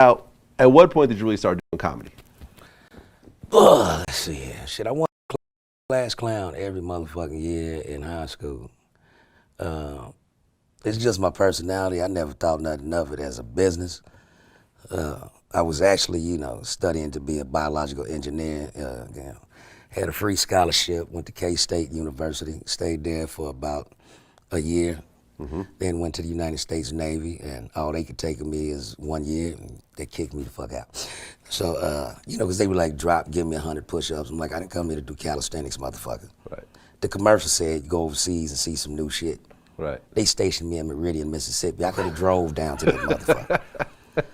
Now, at what point did you really start doing comedy? Let's see here. Shit, I won class clown every motherfucking year in high school. It's just my personality. I never thought nothing of it as a business. I was actually, studying to be a biological engineer. Had a free scholarship, went to K-State University, stayed there for about a year. Then went to the United States Navy, and all they could take of me is 1 year, and they kicked me the fuck out. So, because they were like, give me 100 push-ups. I'm like, I didn't come here to do calisthenics, motherfucker. Right. The commercial said, go overseas and see some new shit. Right. They stationed me in Meridian, Mississippi. I could have drove down to that motherfucker.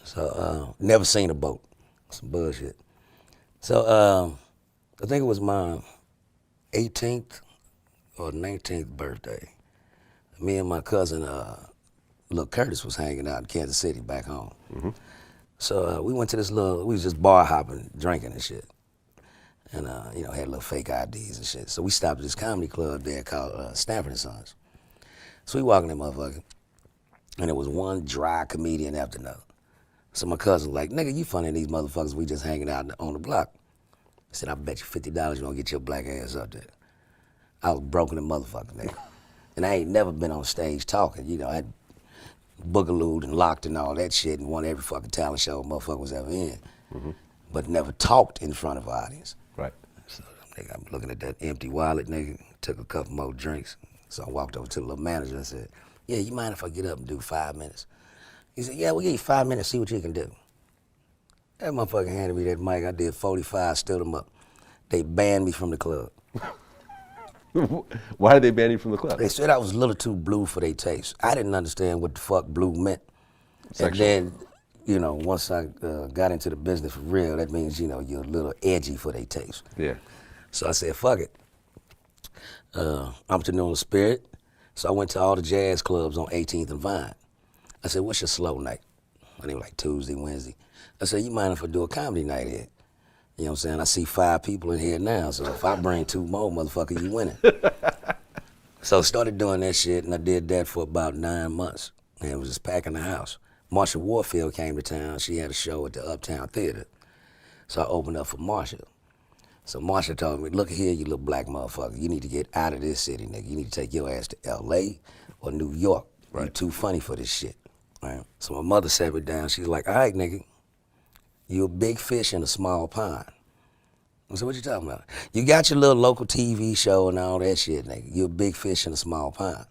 So, never seen a boat. Some bullshit. So, I think it was my 18th or 19th birthday. Me and my cousin, Lil Curtis, was hanging out in Kansas City back home. So we went to this we was just bar hopping, drinking and shit. And, had little fake IDs and shit. So we stopped at this comedy club there called Stanford and Sons. So we walking that motherfucker, and there was one dry comedian after another. So my cousin was like, nigga, you funny these motherfuckers, we just hanging out on the block. I said, I bet you $50 you don't get your black ass up there. I was broken the motherfucker, nigga. And I ain't never been on stage talking, I had boogalooed and locked and all that shit and won every fucking talent show a motherfucker was ever in. But never talked in front of an audience. Right. So nigga, I'm looking at that empty wallet, nigga, took a couple more drinks. So I walked over to the little manager and said, yeah, you mind if I get up and do 5 minutes? He said, yeah, we'll give you 5 minutes, see what you can do. That motherfucker handed me that mic, I did 45, stood him up. They banned me from the club. Why did they ban you from the club? They said I was a little too blue for their taste. I didn't understand what the fuck blue meant. Sexual. And then, once I got into the business for real, that means, you're a little edgy for their taste. Yeah. So I said, fuck it. I'm to know the spirit. So I went to all the jazz clubs on 18th and Vine. I said, what's your slow night? And they were like Tuesday, Wednesday. I said, you mind if I do a comedy night here? You know what I'm saying? I see 5 people in here now, so if I bring 2 more, motherfucker, you winning. So I started doing that shit, and I did that for about 9 months. And it was just packing the house. Marsha Warfield came to town. She had a show at the Uptown Theater. So I opened up for Marsha. So Marsha told me, look here, you little black motherfucker. You need to get out of this city, nigga. You need to take your ass to L.A. or New York. Right. You're too funny for this shit. Right? So my mother sat me down. She was like, all right, nigga. You a big fish in a small pond. I said, what you talking about? You got your little local TV show and all that shit, nigga. You a big fish in a small pond.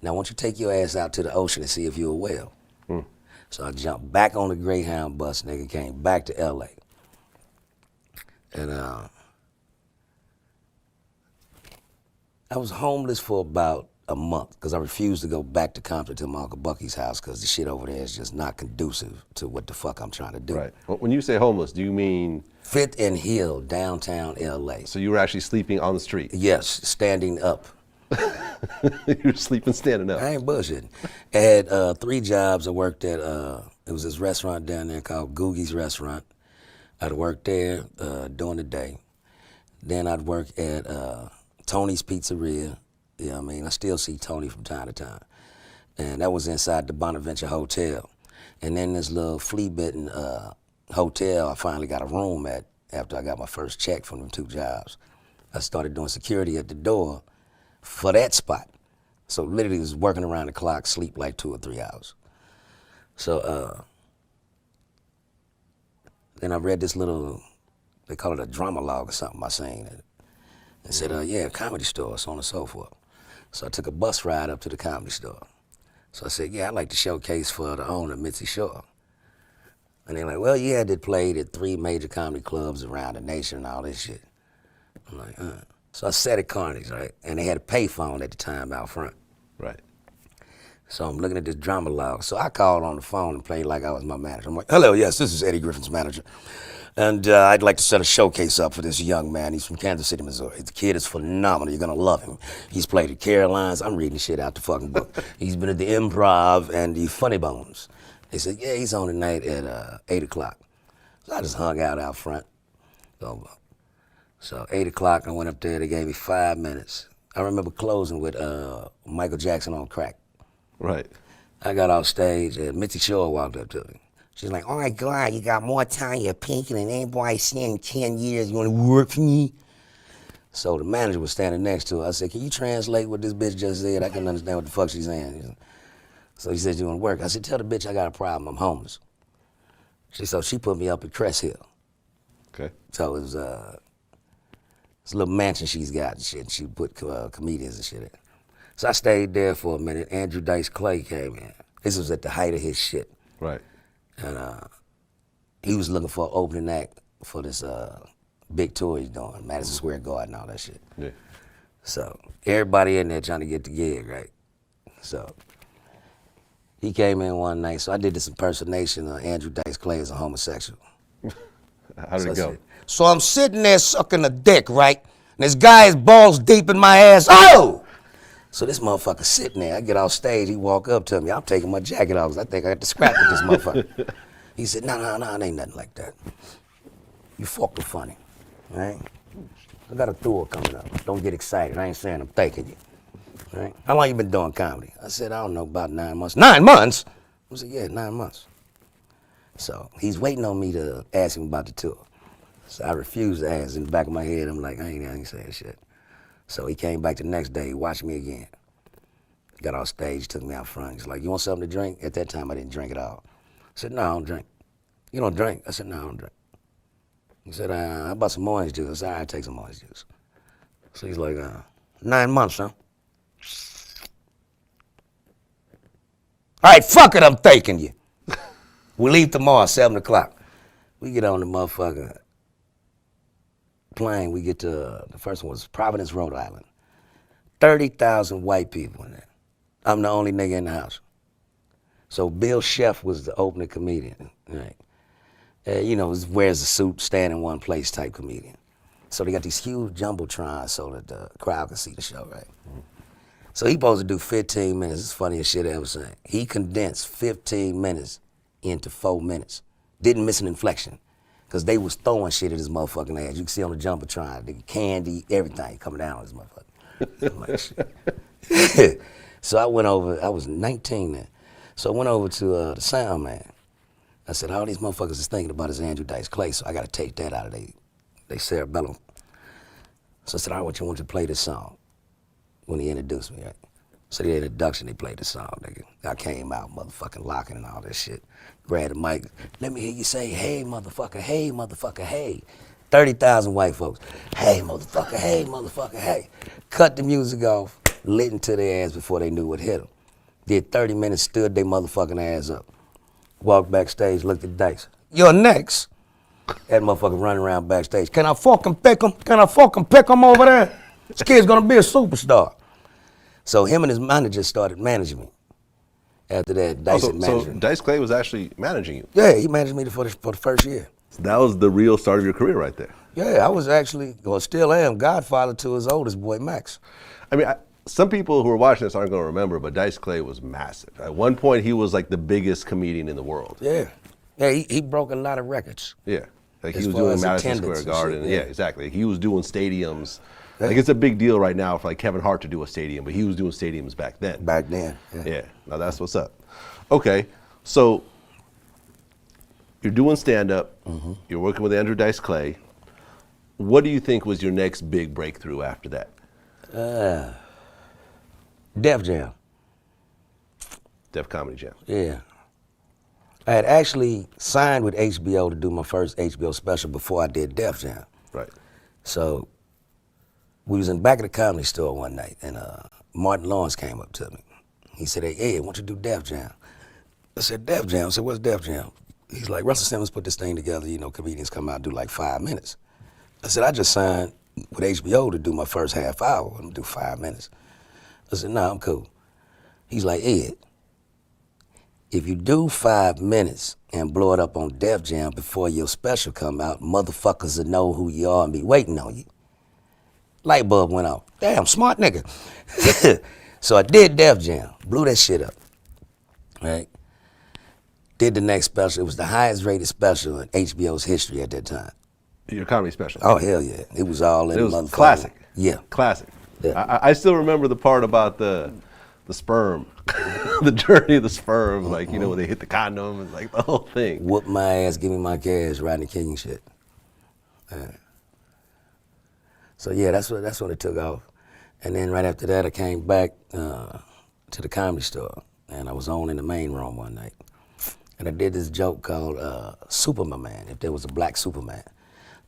Now, why don't you take your ass out to the ocean and see if you're a whale? So I jumped back on the Greyhound bus, nigga, came back to L.A. And I was homeless for about a month because I refused to go back to Compton to my Uncle Bucky's house because the shit over there is just not conducive to what the fuck I'm trying to do. Right. When you say homeless, do you mean? Fifth and Hill, downtown L.A. So you were actually sleeping on the street? Yes, standing up. You were sleeping standing up? I ain't bullshitting. I had 3 jobs. I worked at, it was this restaurant down there called Googie's Restaurant. I'd work there during the day. Then I'd work at Tony's Pizzeria. You know what I mean? I still see Tony from time to time. And that was inside the Bonaventure Hotel. And then this little flea-bitten hotel I finally got a room at after I got my first check from them 2 jobs. I started doing security at the door for that spot. So literally was working around the clock, sleep like 2 or 3 hours. So then I read this little, they call it a drama log or something I seen it. And said, yeah, comedy store, so on and so forth. So I took a bus ride up to the comedy store. So I said, yeah, I'd like to showcase for the owner, Mitzi Shore. And they're like, well, yeah, I did played at 3 major comedy clubs around the nation and all this shit. I'm like, So I sat at Carney's, right? And they had a payphone at the time out front. Right. So I'm looking at this drama log. So I called on the phone and played like I was my manager. I'm like, hello, yes, this is Eddie Griffin's manager. And I'd like to set a showcase up for this young man. He's from Kansas City, Missouri. The kid is phenomenal. You're going to love him. He's played at Caroline's. I'm reading shit out the fucking book. He's been at the Improv and the Funny Bones. They said, yeah, he's on tonight at 8 o'clock. So I just hung out front. So 8 o'clock, I went up there. They gave me 5 minutes. I remember closing with Michael Jackson on crack. Right. I got off stage and Mitzi Shore walked up to me. She's like, oh my God, you got more time, you're pinking than anybody seen in 10 years. You want to work for me? So the manager was standing next to her. I said, can you translate what this bitch just said? I can understand what the fuck she's saying. So he said, you want to work? I said, tell the bitch I got a problem. I'm homeless. So she put me up at Crest Hill. Okay. So it was it's a little mansion she's got and shit. She put comedians and shit in. So I stayed there for a minute. Andrew Dice Clay came in. This was at the height of his shit. Right. And he was looking for an opening act for this big tour he's doing, Madison Square Garden, all that shit. Yeah. So everybody in there trying to get the gig, right? So he came in one night. So I did this impersonation of Andrew Dice Clay as a homosexual. How did it go? So I'm sitting there sucking a dick, right? And this guy is balls deep in my ass. Oh! So this motherfucker sitting there. I get off stage. He walk up to me. I'm taking my jacket off because I think I got to scrap with this motherfucker. He said, no, it ain't nothing like that. You fucking funny, right? I got a tour coming up. Don't get excited. I ain't saying I'm thanking you, right? How long you been doing comedy? I said, I don't know, about 9 months. 9 months? I said, yeah, 9 months. So he's waiting on me to ask him about the tour. So I refused to ask. In the back of my head, I'm like, I ain't saying shit. So he came back the next day, watched me again. Got off stage, took me out front. He's like, you want something to drink? At that time, I didn't drink at all. I said, no, I don't drink. You don't drink? I said, no, I don't drink. He said, how about some orange juice? I said, all right, take some orange juice. So he's like, 9 months, huh? All right, fuck it, I'm taking you. We leave tomorrow, 7 o'clock. We get on the motherfucker plane. We get to, the first one was Providence, Rhode Island. 30,000 white people in there. I'm the only nigga in the house. So Bill Sheff was the opening comedian, right? You know, wears a suit, stand in one place type comedian. So they got these huge jumbotrons so that the crowd can see the show, right? So he supposed to do 15 minutes. It's the funniest shit I ever seen. He condensed 15 minutes into 4 minutes. Didn't miss an inflection. Because they was throwing shit at his motherfucking ass. You can see on the jumbotron, the candy, everything coming down on his motherfucker. I'm like, shit. So I went over, I was 19 then. So I went over to the sound man. I said, all these motherfuckers is thinking about is Andrew Dice Clay, so I got to take that out of they cerebellum. So I said, all right, what you want to play this song? When he introduced me, right? So the introduction, they played the song, nigga. I came out motherfucking locking and all that shit. Grabbed the mic, let me hear you say, hey, motherfucker, hey. 30,000 white folks, hey, motherfucker, hey. Cut the music off, lit into their ass before they knew what hit them. Did 30 minutes, stood their motherfucking ass up. Walked backstage, looked at Dice. You're next. That motherfucker running around backstage. Can I fucking pick him? Over there? This kid's gonna be a superstar. So him and his manager started managing me. After that, Dice had managed me. So Dice Clay was actually managing you? Yeah, he managed me for the first year. So that was the real start of your career right there. Yeah, I was actually, well, still am, godfather to his oldest boy, Max. I mean, some people who are watching this aren't going to remember, but Dice Clay was massive. At one point, he was like the biggest comedian in the world. Yeah. Yeah, he broke a lot of records. Yeah. Like As he was far doing as Madison attendance Square and Garden. shit, Yeah, yeah. exactly. He was doing stadiums. Yeah. Like it's a big deal right now for like Kevin Hart to do a stadium, but he was doing stadiums back then. Back then, Yeah. Now that's what's up. Okay, so you're doing stand-up. You're working with Andrew Dice Clay. What do you think was your next big breakthrough after that? Def Jam. Def Comedy Jam. Yeah. I had actually signed with HBO to do my first HBO special before I did Def Jam. Right. So we was in the back of the Comedy Store one night, and Martin Lawrence came up to me. He said, hey, I want you to do Def Jam. I said, Def Jam? I said, what's Def Jam? He's like, Russell Simmons put this thing together, you know, comedians come out and do like 5 minutes. I said, I just signed with HBO to do my first half hour. I'm gonna do 5 minutes. I said, no, I'm cool. He's like, Ed, if you do 5 minutes and blow it up on Def Jam before your special come out, motherfuckers will know who you are and be waiting on you. Light bulb went off. Damn, smart nigga. So I did Def Jam, blew that shit up, right? Did the next special. It was the highest rated special in HBO's history at that time. Your comedy special. Oh, hell yeah. It was all in It was motherfucking. classic. Yeah. Classic. Yeah. I still remember the part about the sperm The journey of the sperm, like, you know, when they hit the condom and like the whole thing. Whoop my ass, give me my cash, Rodney King shit. So yeah, that's when it took off. And then right after that, I came back to the Comedy Store, and I was on in the main room one night. And I did this joke called Superman Man, if there was a black Superman.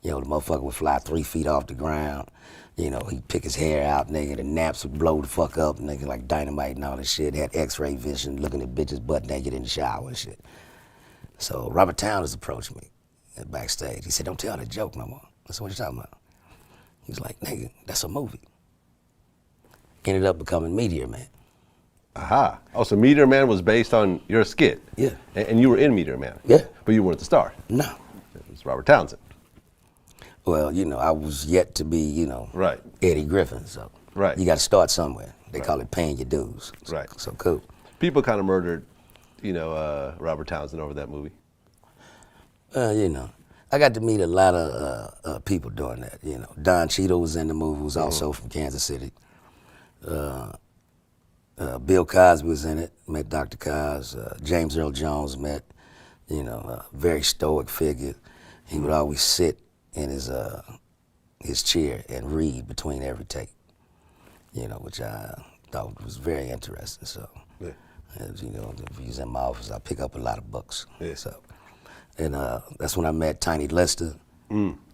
You know, the motherfucker would fly 3 feet off the ground. You know, he'd pick his hair out, nigga, the naps would blow the fuck up, nigga, like dynamite and all this shit. Had x-ray vision, looking at bitches butt naked in the shower and shit. So Robert Towers approached me backstage. He said, don't tell that joke no more. I said, what you talking about? He was like, nigga, that's a movie. Ended up becoming Meteor Man. Aha. Oh, so Meteor Man was based on your skit? Yeah. And you were in Meteor Man? Yeah. But you weren't the star? No. It was Robert Townsend. Well, you know, I was yet to be, you know, Right. Eddie Griffin, so Right. you got to start somewhere. They call it paying your dues. Right. So cool. People kind of murdered, you know, Robert Townsend over that movie. You know, I got to meet a lot of people doing that. You know, Don Cheadle was in the movie, who's also from Kansas City. Bill Cosby was in it, met Dr. Cos. James Earl Jones met, you know, a very stoic figure. He would always sit in his chair and read between every take, you know, which I thought was very interesting. So, Yeah. as you know, if he's in my office, I pick up a lot of books. Yeah. So, and that's when I met Tiny Lister,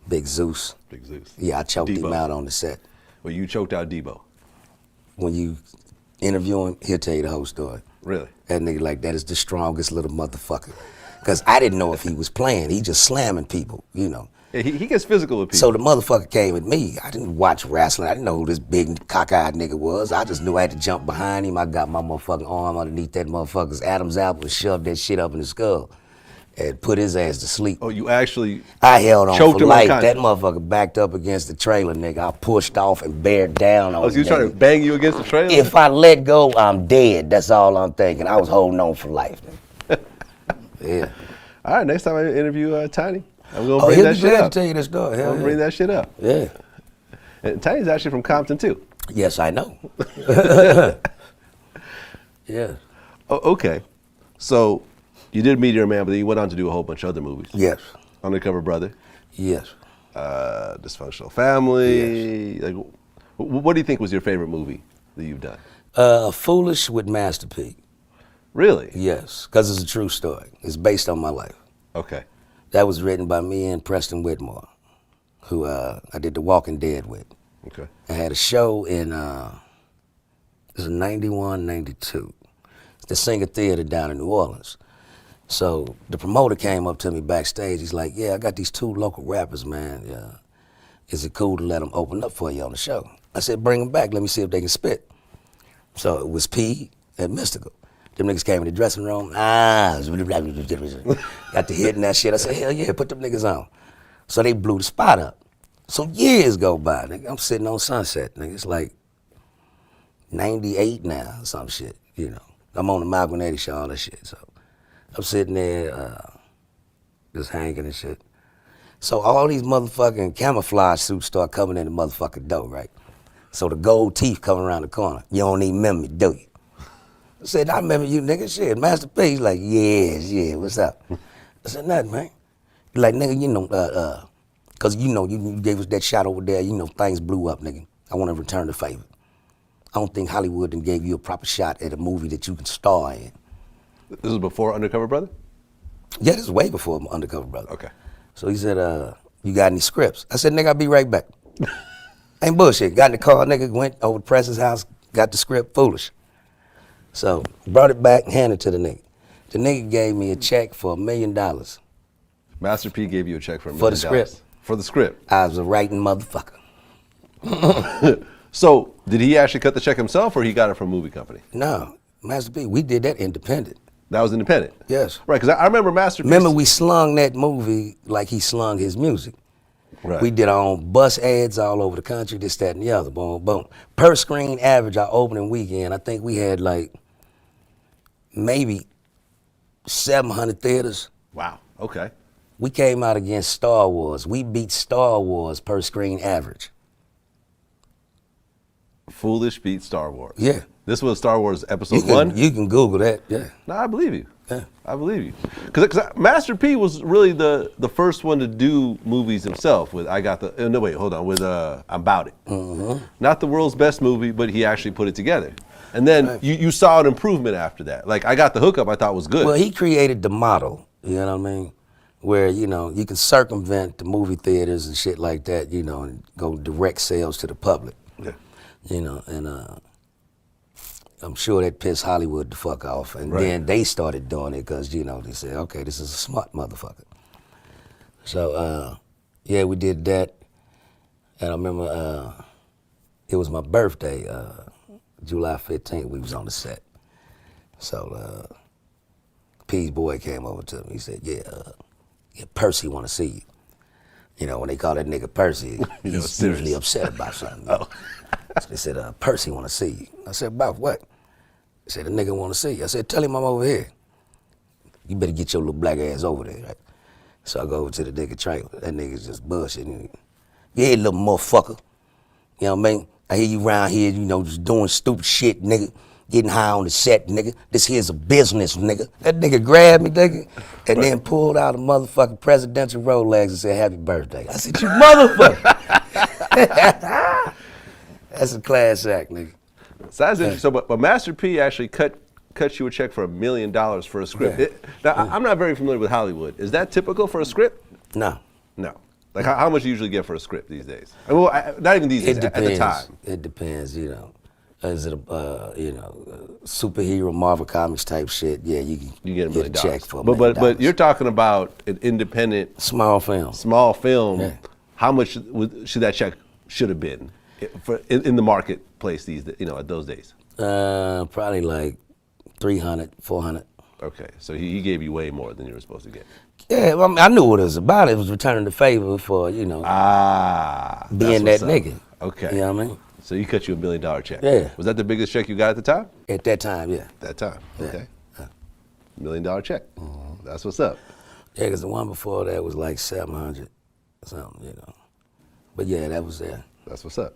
Big Zeus. Big Zeus. Yeah, I choked him Debo. out on the set. Well, you choked out Debo. When you interview him, he'll tell you the whole story. Really? That nigga like that is the strongest little motherfucker. Because I didn't know if he was playing. He just slamming people, you know. Yeah, he gets physical with people. So the motherfucker came at me. I didn't watch wrestling. I didn't know who this big cockeyed nigga was. I just knew I had to jump behind him. I got my motherfucking arm underneath that motherfucker's Adam's apple and shoved that shit up in his skull and put his ass to sleep. Oh, you actually I held on choked for him life. unconscious. That motherfucker backed up against the trailer, nigga. I pushed off and bared down on Oh, so he was him, trying to nigga. bang you against the trailer? If I let go, I'm dead. That's all I'm thinking. I was holding on for life, nigga. Yeah. All right, next time I interview Tiny, I'm going to Oh, bring he'll that be shit glad up. to tell you the story. I'm Hell going to bring yeah. that shit up. Yeah. And Tiny's actually from Compton, too. Yes, I know. Yeah. Oh, okay. So you did Meteor Man, but then you went on to do a whole bunch of other movies. Yes. Undercover Brother, Yes. Dysfunctional Family. Like, what do you think was your favorite movie that you've done? Foolish with Master P. Really? Yes, because it's a true story. It's based on my life. Okay. That was written by me and Preston Whitmore, who I did The Walking Dead with. Okay. I had a show in, it was 91, 92. It's the Singer Theater down in New Orleans. So the promoter came up to me backstage. He's like, yeah, I got these 2 local rappers, man. Yeah. Is it cool to let them open up for you on the show? I said, bring them back. Let me see if they can spit. So it was P and Mystical. Them niggas came in the dressing room. Got to hitting that shit. I said, hell yeah, put them niggas on. So they blew the spot up. So years go by, nigga. I'm sitting on Sunset, nigga. It's like 98 now or some shit, you know. I'm on the Malcolm Eddie show, all that shit. So I'm sitting there just hanging and shit. So all these motherfucking camouflage suits start coming in the motherfucking door, right? So the gold teeth coming around the corner. You don't even remember me, do you? I said, I remember you, nigga. Shit, Master P. He's like, yeah, what's up? I said, nothing, man. He's like, nigga, you know, because you know, you gave us that shot over there, you know, things blew up, nigga. I want to return the favor. I don't think Hollywood done gave you a proper shot at a movie that you can star in. This was before Undercover Brother? Yeah, this is way before Undercover Brother. Okay. So he said, you got any scripts? I said, nigga, I'll be right back. Ain't bullshit. Got in the car, nigga, went over to Press's house, got the script, Foolish. So brought it back, handed it to the nigga. The nigga gave me a check for $1 million. Master P gave you a check for $1 million. For the script. For the script. I was a writing motherfucker. So did he actually cut the check himself, or he got it from a movie company? No, Master P, we did that independent. That was independent? Yes. Right, because I remember Master P. Remember we slung that movie like he slung his music. Right. We did our own bus ads all over the country, this, that, and the other, boom, boom. Per screen average, our opening weekend, I think we had like maybe 700 theaters. Wow, okay. We came out against Star Wars. We beat Star Wars per screen average. Foolish beat Star Wars. Yeah. This was Star Wars You Episode can, 1? you can Google that, yeah. No, I believe you. Yeah. I believe you. Because Master P was really the first one to do movies himself with no, wait, hold on, with I'm About It. Not the world's best movie, but he actually put it together. And then you saw an improvement after that. Like, I Got the Hookup, I thought was good. Well, he created the model, you know what I mean? Where, you know, you can circumvent the movie theaters and shit like that, you know, and go direct sales to the public. Yeah. You know, and I'm sure that pissed Hollywood the fuck off. And Right. then they started doing it because, you know, they said, okay, this is a smart motherfucker. So, yeah, we did that. And I remember it was my birthday, July 15th, we was on the set. So, P's boy came over to me. He said, yeah, Percy want to see you. You know, when they call that nigga Percy, he's usually upset about something. So they said, Percy want to see you. I said, about what? They said, the nigga want to see you. I said, tell him I'm over here. You better get your little black ass over there, right? So I go over to the nigga trailer. That nigga's just bullshitting. Yeah, little motherfucker. You know what I mean? I hear you around here, you know, just doing stupid shit, nigga. Getting high on the set, nigga. This here's a business, nigga. That nigga grabbed me, nigga, and then pulled out a motherfucking presidential Rolex and said, happy birthday. I said, you motherfucker. That's a class act, nigga. So that's interesting. So, but Master P actually cut you a check for $1 million for a script. Yeah. I'm not very familiar with Hollywood. Is that typical for a script? No. No. Like, how much do you usually get for a script these days? I mean, well, not even these days, It depends. at the time. It depends, you know. Is it a, you know, superhero Marvel Comics type shit? Yeah, you get $1 million. check for But you're talking about an independent small film. Yeah. How much should that check should have been in the marketplace at those days? Probably like 300, 400. Okay, so he gave you way more than you were supposed to get. Yeah, well, I mean, I knew what it was about. It was returning the favor for, you know, being that nigga. Okay. You know what I mean? So he cut you $1 million check. Yeah. Was that the biggest check you got at the time? At that time, yeah. That time. Yeah. Okay. $1 million check. That's what's up. Yeah, because the one before that was like 700 or something, you know. But yeah, that was there. That's what's up.